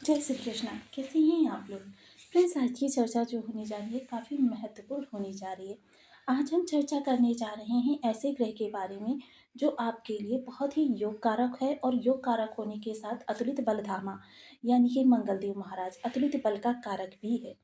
जय श्री कृष्णा। कैसे हैं आप लोग? फ्रेंड्स, आज की चर्चा जो होने जा रही है काफ़ी महत्वपूर्ण होने जा रही है। आज हम चर्चा करने जा रहे हैं ऐसे ग्रह के बारे में जो आपके लिए बहुत ही योग कारक है और योग कारक होने के साथ अतुलित बलधामा यानी कि मंगलदेव महाराज अतुलित बल का कारक भी है।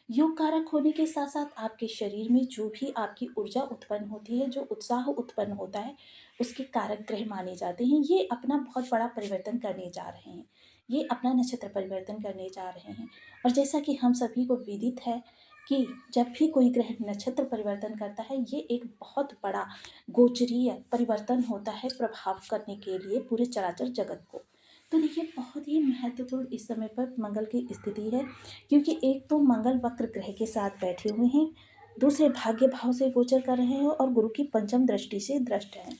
योग कारक होने के साथ साथ आपके शरीर में जो भी आपकी ऊर्जा उत्पन्न होती है, जो उत्साह उत्पन्न होता है, उसके कारक ग्रह माने जाते हैं। ये अपना बहुत बड़ा परिवर्तन करने जा रहे हैं। ये अपना नक्षत्र परिवर्तन करने जा रहे हैं। और जैसा कि हम सभी को विदित है कि जब भी कोई ग्रह नक्षत्र परिवर्तन करता है, ये एक बहुत बड़ा गोचरीय परिवर्तन होता है प्रभाव करने के लिए पूरे चराचर जगत को। तो देखिए, बहुत ही महत्वपूर्ण इस समय पर मंगल की स्थिति है, क्योंकि एक तो मंगल वक्र ग्रह के साथ बैठे हुए हैं, दूसरे भाग्य भाव से गोचर कर रहे हैं और गुरु की पंचम दृष्टि से दृष्ट हैं।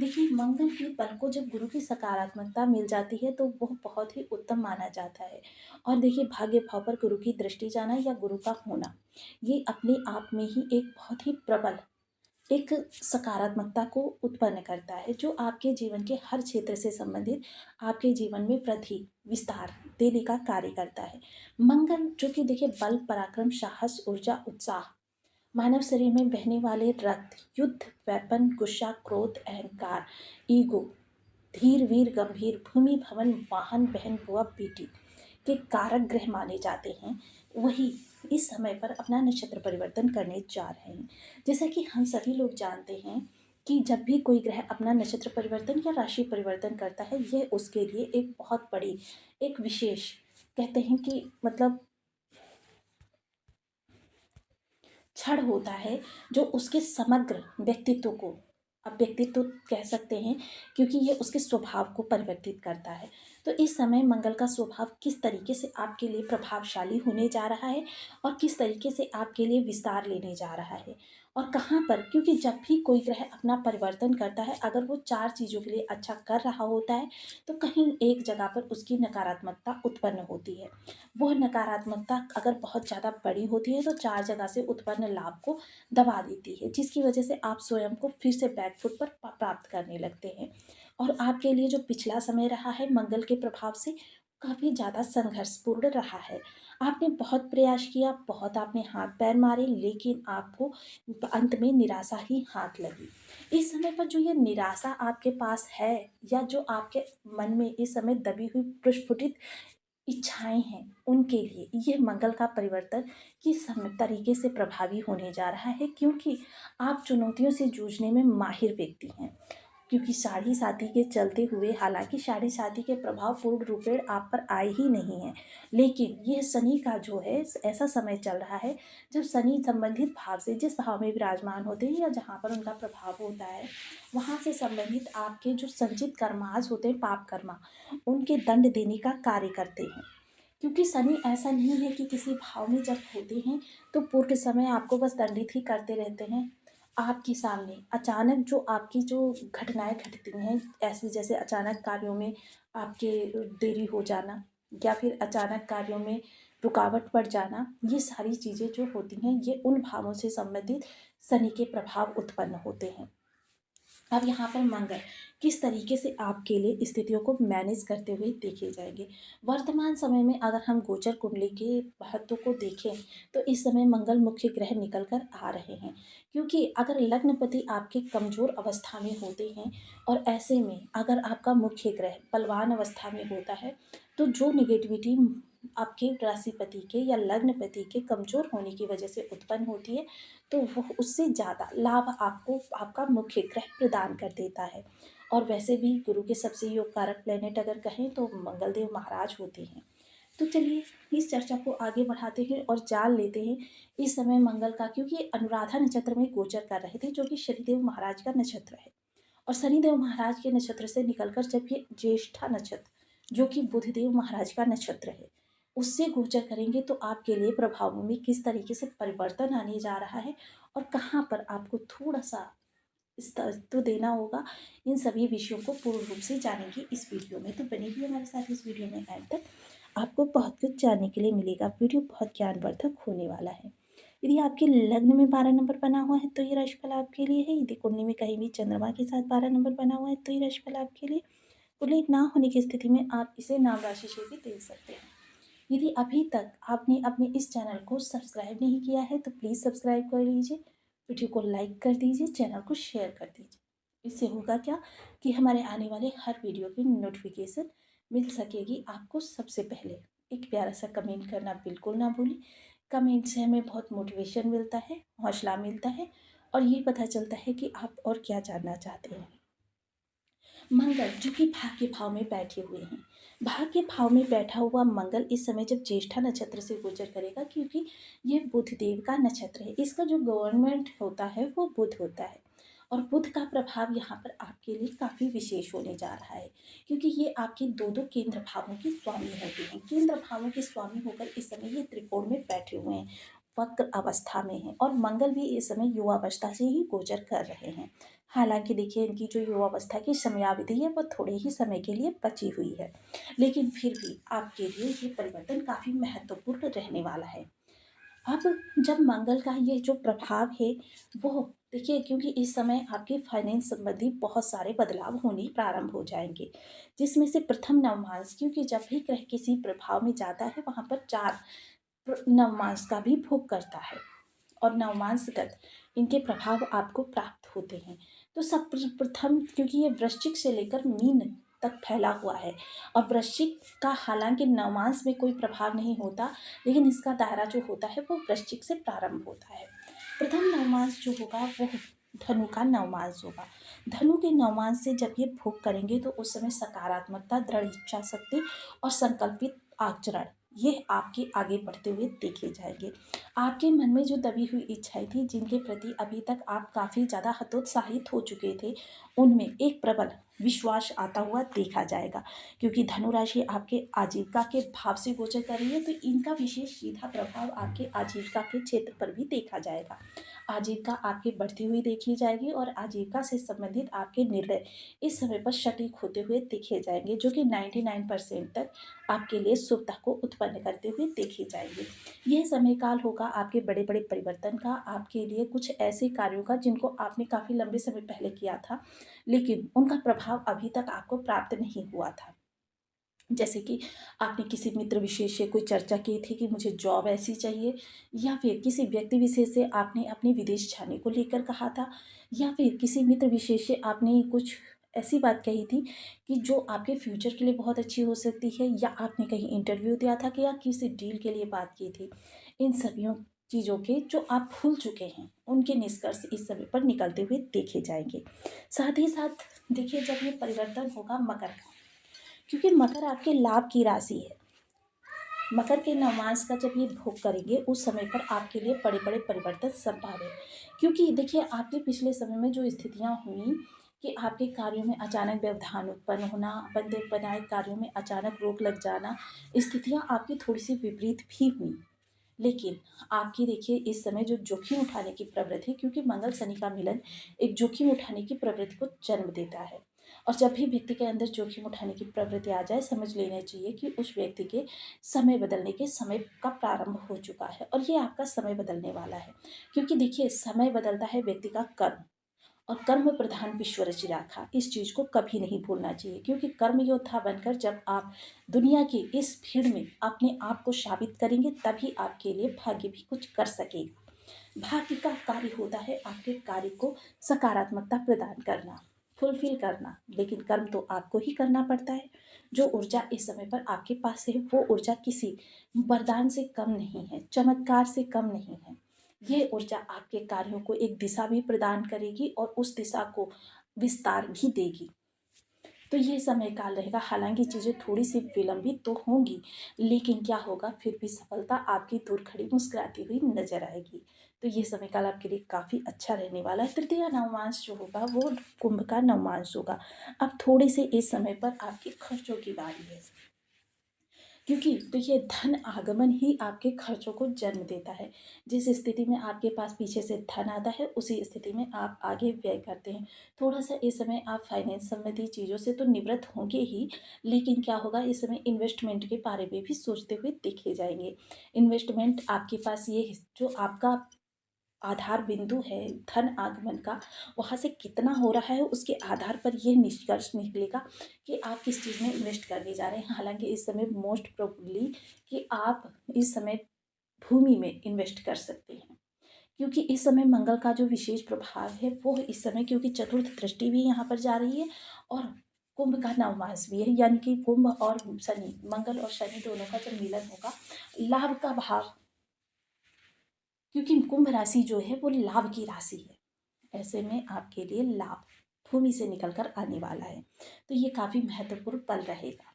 देखिए, मंगल के बल को जब गुरु की सकारात्मकता मिल जाती है तो वह बहुत ही उत्तम माना जाता है। और देखिए, भाग्य भाव पर गुरु की दृष्टि जाना या गुरु का होना, ये अपने आप में ही एक बहुत ही प्रबल एक सकारात्मकता को उत्पन्न करता है, जो आपके जीवन के हर क्षेत्र से संबंधित आपके जीवन में वृद्धि विस्तार देने का कार्य करता है। मंगल जो कि देखिए, बल पराक्रम साहस ऊर्जा उत्साह, मानव शरीर में बहने वाले रक्त, युद्ध, वेपन, गुस्सा, क्रोध, अहंकार, ईगो, धीर वीर गंभीर, भूमि भवन वाहन बहन बुआ बेटी के कारक ग्रह माने जाते हैं, वही इस समय पर अपना नक्षत्र परिवर्तन करने जा रहे हैं। जैसा कि हम सभी लोग जानते हैं कि जब भी कोई ग्रह अपना नक्षत्र परिवर्तन या राशि परिवर्तन करता है, यह उसके लिए एक बहुत बड़ी एक विशेष कहते हैं कि मतलब क्षण होता है, जो उसके समग्र व्यक्तित्व को, अब व्यक्तित्व कह सकते हैं, क्योंकि ये उसके स्वभाव को परिवर्तित करता है। तो इस समय मंगल का स्वभाव किस तरीके से आपके लिए प्रभावशाली होने जा रहा है और किस तरीके से आपके लिए विस्तार लेने जा रहा है और कहाँ पर, क्योंकि जब भी कोई ग्रह अपना परिवर्तन करता है, अगर वो चार चीज़ों के लिए अच्छा कर रहा होता है तो कहीं एक जगह पर उसकी नकारात्मकता उत्पन्न होती है। वह नकारात्मकता अगर बहुत ज़्यादा बड़ी होती है तो चार जगह से उत्पन्न लाभ को दबा देती है, जिसकी वजह से आप स्वयं को फिर से बैकफुट पर प्राप्त करने लगते हैं। और आपके लिए जो पिछला समय रहा है मंगल के प्रभाव से काफ़ी ज़्यादा संघर्षपूर्ण रहा है। आपने बहुत प्रयास किया, बहुत आपने हाथ पैर मारे, लेकिन आपको अंत में निराशा ही हाथ लगी। इस समय पर जो ये निराशा आपके पास है, या जो आपके मन में इस समय दबी हुई प्रस्फुटित इच्छाएं हैं, उनके लिए ये मंगल का परिवर्तन किस तरीके से प्रभावी होने जा रहा है, क्योंकि आप चुनौतियों से जूझने में माहिर व्यक्ति हैं। क्योंकि साढ़े साथी के चलते हुए, हालांकि साढ़े साथी के प्रभाव पूर्ण रूपेण आप पर आए ही नहीं है, लेकिन यह शनि का जो है ऐसा समय चल रहा है जब शनि संबंधित भाव से, जिस भाव में विराजमान होते हैं या जहाँ पर उनका प्रभाव होता है, वहाँ से संबंधित आपके जो संचित कर्मास होते हैं, पाप कर्मा, उनके दंड देने का कार्य करते हैं। क्योंकि शनि ऐसा नहीं है कि किसी भाव में जब होते हैं तो पूर्ण समय आपको बस दंडित ही करते रहते हैं। आपके सामने अचानक जो आपकी जो घटनाएं घटती हैं, ऐसे जैसे अचानक कार्यों में आपके देरी हो जाना, या फिर अचानक कार्यों में रुकावट पड़ जाना, ये सारी चीज़ें जो होती हैं, ये उन भावों से संबंधित शनि के प्रभाव उत्पन्न होते हैं। अब यहाँ पर मंगल किस तरीके से आपके लिए स्थितियों को मैनेज करते हुए देखे जाएंगे। वर्तमान समय में अगर हम गोचर कुंडली के महत्व को देखें तो इस समय मंगल मुख्य ग्रह निकल कर आ रहे हैं, क्योंकि अगर लग्नपति आपके कमज़ोर अवस्था में होते हैं और ऐसे में अगर आपका मुख्य ग्रह बलवान अवस्था में होता है, तो जो निगेटिविटी आपके राशिपति के या लग्नपति के कमज़ोर होने की वजह से उत्पन्न होती है, तो वह उससे ज़्यादा लाभ आपको आपका मुख्य ग्रह प्रदान कर देता है। और वैसे भी गुरु के सबसे योग कारक प्लेनेट अगर कहें तो मंगलदेव महाराज होते हैं। तो चलिए, इस चर्चा को आगे बढ़ाते हैं और जान लेते हैं इस समय मंगल का, क्योंकि अनुराधा नक्षत्र में गोचर कर रहे थे, जो कि शनिदेव महाराज का नक्षत्र है। और शनिदेव महाराज के नक्षत्र से निकलकर जब ये ज्येष्ठा नक्षत्र, जो कि बुधदेव महाराज का नक्षत्र है, उससे गोचर करेंगे, तो आपके लिए प्रभावों में किस तरीके से परिवर्तन आने जा रहा है और कहाँ पर आपको थोड़ा सा तो देना होगा, इन सभी विषयों को पूर्ण रूप से जानेंगे इस वीडियो में। तो बने भी हमारे साथ इस वीडियो में एंड तक, आपको बहुत कुछ जानने के लिए मिलेगा। वीडियो बहुत ज्ञानवर्धक होने वाला है। यदि आपके लग्न में 12 नंबर बना हुआ है तो ये राशिफल आपके लिए है। यदि कुंडली में कहीं भी चंद्रमा के साथ 12 नंबर बना हुआ है तो ये राशिफल आपके लिए। कुंडली ना होने की स्थिति में आप इसे नाम राशि से भी देख सकते हैं। यदि अभी तक आपने अपने इस चैनल को सब्सक्राइब नहीं किया है तो प्लीज़ सब्सक्राइब कर लीजिए, वीडियो को लाइक कर दीजिए, चैनल को शेयर कर दीजिए। इससे होगा क्या कि हमारे आने वाले हर वीडियो की नोटिफिकेशन मिल सकेगी आपको सबसे पहले। एक प्यारा सा कमेंट करना बिल्कुल ना भूलें। कमेंट से हमें बहुत मोटिवेशन मिलता है, हौसला मिलता है और ये पता चलता है कि आप और क्या जानना चाहते हैं। मंगल जो कि भाग्य भाव में बैठे हुए हैं, भाग्य भाव में बैठा हुआ मंगल इस समय जब ज्येष्ठा नक्षत्र से गोचर करेगा, क्योंकि ये बुध देव का नक्षत्र है, इसका जो गवर्नमेंट होता है वो बुध होता है। और बुध का प्रभाव यहाँ पर आपके लिए काफ़ी विशेष होने जा रहा है, क्योंकि ये आपके दो दो केंद्र भावों के स्वामी होते हैं। केंद्र भावों के स्वामी होकर इस समय ये त्रिकोण में बैठे हुए हैं, वक्र अवस्था में हैं, और मंगल भी इस समय युवावस्था से ही गोचर कर रहे हैं। हालांकि देखिए, इनकी जो युवावस्था की समयावधि है वो थोड़े ही समय के लिए बची हुई है, लेकिन फिर भी आपके लिए ये परिवर्तन काफ़ी महत्वपूर्ण रहने वाला है। अब जब मंगल का ये जो प्रभाव है वो देखिए, क्योंकि इस समय आपके फाइनेंस संबंधी बहुत सारे बदलाव होने प्रारंभ हो जाएंगे, जिसमें से प्रथम नवमास, क्योंकि जब भी ग्रह किसी प्रभाव में जाता है वहाँ पर चार नवमास का भी भोग करता है, और नवमांसगत इनके प्रभाव आपको प्राप्त होते हैं। तो सब प्रथम, क्योंकि ये वृश्चिक से लेकर मीन तक फैला हुआ है, और वृश्चिक का हालांकि नवमांस में कोई प्रभाव नहीं होता, लेकिन इसका दायरा जो होता है वो वृश्चिक से प्रारंभ होता है। प्रथम नवमांस जो होगा वो धनु का नवमांस होगा। धनु के नवमांस से जब ये भोग करेंगे तो उस समय सकारात्मकता, दृढ़ इच्छा शक्ति और संकल्पित आचरण ये आपके आगे बढ़ते हुए देखे जाएंगे। आपके मन में जो दबी हुई इच्छाएं थी, जिनके प्रति अभी तक आप काफ़ी ज़्यादा हतोत्साहित हो चुके थे, उनमें एक प्रबल विश्वास आता हुआ देखा जाएगा, क्योंकि धनु राशि आपके आजीविका के भाव से गोचर कर रही है, तो इनका विशेष सीधा प्रभाव आपके आजीविका के क्षेत्र पर भी देखा जाएगा। आजीविका आपकी बढ़ती हुई देखी जाएगी, और आजीविका से संबंधित आपके निर्णय इस समय पर सटीक होते हुए देखे जाएंगे, जो कि 99% तक आपके लिए शुभता को उत्पन्न करते हुए देखे जाएंगे। यह समय काल होगा आपके बड़े बड़े परिवर्तन का, आपके लिए कुछ ऐसे कार्यों का जिनको आपने काफ़ी लंबे समय पहले किया था, लेकिन उनका प्रभाव अभी तक आपको प्राप्त नहीं हुआ था। जैसे कि आपने किसी मित्र विशेष से कोई चर्चा की थी कि मुझे जॉब ऐसी चाहिए, या फिर किसी व्यक्ति विशेष से आपने अपने विदेश जाने को लेकर कहा था, या फिर किसी मित्र विशेष से आपने कुछ ऐसी बात कही थी कि जो आपके फ्यूचर के लिए बहुत अच्छी हो सकती है, या आपने कहीं इंटरव्यू दिया था कि या किसी डील के लिए बात की थी। इन सभी चीज़ों के जो आप भूल चुके हैं उनके निष्कर्ष इस समय पर निकलते हुए देखे जाएंगे। साथ ही साथ देखिए, जब ये परिवर्तन होगा मकर का, क्योंकि मकर आपके लाभ की राशि है, मकर के नवमास का जब ये भोग करेंगे उस समय पर आपके लिए बड़े बड़े परिवर्तन संभव है। क्योंकि देखिए, आपके पिछले समय में जो स्थितियां हुई कि आपके कार्यों में अचानक व्यवधान उत्पन्न होना, बंदे बनाए कार्यों में अचानक रोक लग जाना, स्थितियां आपकी थोड़ी सी विपरीत भी हुई, लेकिन आपकी देखिए इस समय जो जोखिम उठाने की प्रवृत्ति, क्योंकि मंगल शनि का मिलन एक जोखिम उठाने की प्रवृत्ति को जन्म देता है, और जब भी व्यक्ति के अंदर जोखिम उठाने की प्रवृत्ति आ जाए, समझ लेना चाहिए कि उस व्यक्ति के समय बदलने के समय का प्रारंभ हो चुका है, और ये आपका समय बदलने वाला है। क्योंकि देखिए, समय बदलता है व्यक्ति का कर्म, और कर्म प्रधान विश्व रचि राखा, इस चीज़ को कभी नहीं भूलना चाहिए, क्योंकि कर्म योद्धा बनकर जब आप दुनिया की इस भीड़ में अपने आप को साबित करेंगे, तभी आपके लिए भाग्य भी कुछ कर सकेगा। भाग्य का कार्य होता है आपके कार्य को सकारात्मकता प्रदान करना, फुलफिल करना, लेकिन कर्म तो आपको ही करना पड़ता है। जो ऊर्जा इस समय पर आपके पास है वो ऊर्जा किसी वरदान से कम नहीं है, चमत्कार से कम नहीं है। ये ऊर्जा आपके कार्यों को एक दिशा भी प्रदान करेगी और उस दिशा को विस्तार भी देगी। तो ये समय काल रहेगा, हालांकि चीज़ें थोड़ी सी विलंबित तो होंगी, लेकिन क्या होगा, फिर भी सफलता आपकी दूर खड़ी मुस्कुराती हुई नजर आएगी। तो ये समय काल आपके लिए काफ़ी अच्छा रहने वाला है। तृतीय नवमांश जो होगा वो कुंभ का नवमांश होगा। अब थोड़े से इस समय पर आपके खर्चों की बारी है, क्योंकि देखिए, धन आगमन ही आपके खर्चों को जन्म देता है। जिस स्थिति में आपके पास पीछे से धन आता है, उसी स्थिति में आप आगे व्यय करते हैं। थोड़ा सा इस समय आप फाइनेंस संबंधी चीज़ों से तो निवृत्त होंगे ही, लेकिन क्या होगा, इस समय इन्वेस्टमेंट के बारे में भी सोचते हुए देखे जाएंगे। इन्वेस्टमेंट आपके पास ये जो आपका आधार बिंदु है धन आगमन का, वहाँ से कितना हो रहा है उसके आधार पर यह निष्कर्ष निकलेगा कि आप किस चीज़ में इन्वेस्ट करने जा रहे हैं। हालांकि इस समय मोस्ट प्रोबेबली कि आप इस समय भूमि में इन्वेस्ट कर सकते हैं, क्योंकि इस समय मंगल का जो विशेष प्रभाव है वो इस समय, क्योंकि चतुर्थ दृष्टि भी यहाँ पर जा रही है और कुंभ का नवमास भी है, यानी कि कुंभ और शनि, मंगल और शनि दोनों का जब मिलन होगा, लाभ का भाव, क्योंकि कुंभ राशि जो है वो लाभ की राशि है, ऐसे में आपके लिए लाभ भूमि से निकल कर आने वाला है, तो ये काफ़ी महत्वपूर्ण पल रहेगा।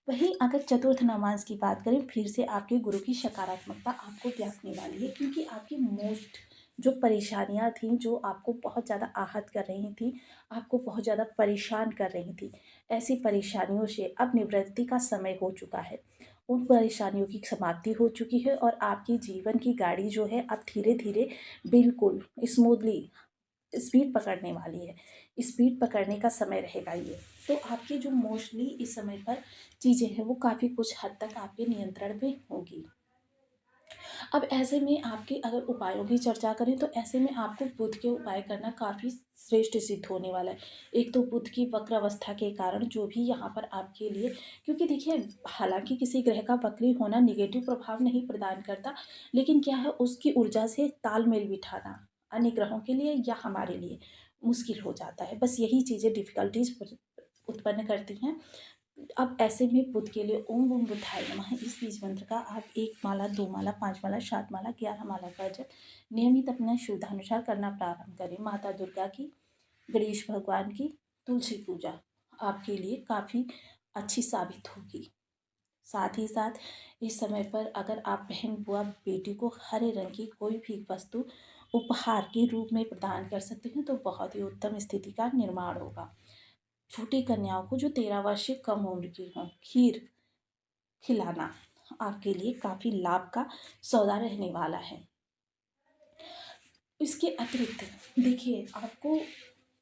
वहीं अगर चतुर्थ नवमास की बात करें, फिर से आपके गुरु की सकारात्मकता आपको व्यापने वाली है, क्योंकि आपकी मोस्ट जो परेशानियां थीं, जो आपको बहुत ज़्यादा आहत कर रही थी, आपको बहुत ज़्यादा परेशान कर रही थी, ऐसी परेशानियों से अब निवृत्ति का समय हो चुका है। उन परेशानियों की समाप्ति हो चुकी है और आपकी जीवन की गाड़ी जो है अब धीरे धीरे बिल्कुल स्मूथली स्पीड पकड़ने वाली है। स्पीड पकड़ने का समय रहेगा ये। तो आपकी जो मोस्टली इस समय पर चीज़ें हैं वो काफ़ी कुछ हद तक आपके नियंत्रण में होंगी। अब ऐसे में आपके अगर उपायों की चर्चा करें तो ऐसे में आपको बुध के उपाय करना काफ़ी श्रेष्ठ सिद्ध होने वाला है। एक तो बुध की वक्र अवस्था के कारण जो भी यहाँ पर आपके लिए, क्योंकि देखिए हालांकि किसी ग्रह का वक्री होना निगेटिव प्रभाव नहीं प्रदान करता, लेकिन क्या है उसकी ऊर्जा से तालमेल बिठाना अन्य ग्रहों के लिए या हमारे लिए मुश्किल हो जाता है। बस यही चीज़ें डिफ़िकल्टीज उत्पन्न करती हैं। अब ऐसे में बुध के लिए ओम ओम बुधाय नमः इस बीज मंत्र का आप 1 माला, 2 माला, 5 माला, 7 माला, 11 माला का जप नियमित अपना शुद्धानुसार करना प्रारंभ करें। माता दुर्गा की, गणेश भगवान की, तुलसी पूजा आपके लिए काफ़ी अच्छी साबित होगी। साथ ही साथ इस समय पर अगर आप बहन, बुआ, बेटी को हरे रंग की कोई भी वस्तु उपहार के रूप में प्रदान कर सकते हैं तो बहुत ही उत्तम स्थिति का निर्माण होगा। छोटी कन्याओं को जो 13 वर्ष से कम उम्र की हों, खीर खिलाना आपके लिए काफ़ी लाभ का सौदा रहने वाला है। इसके अतिरिक्त देखिए आपको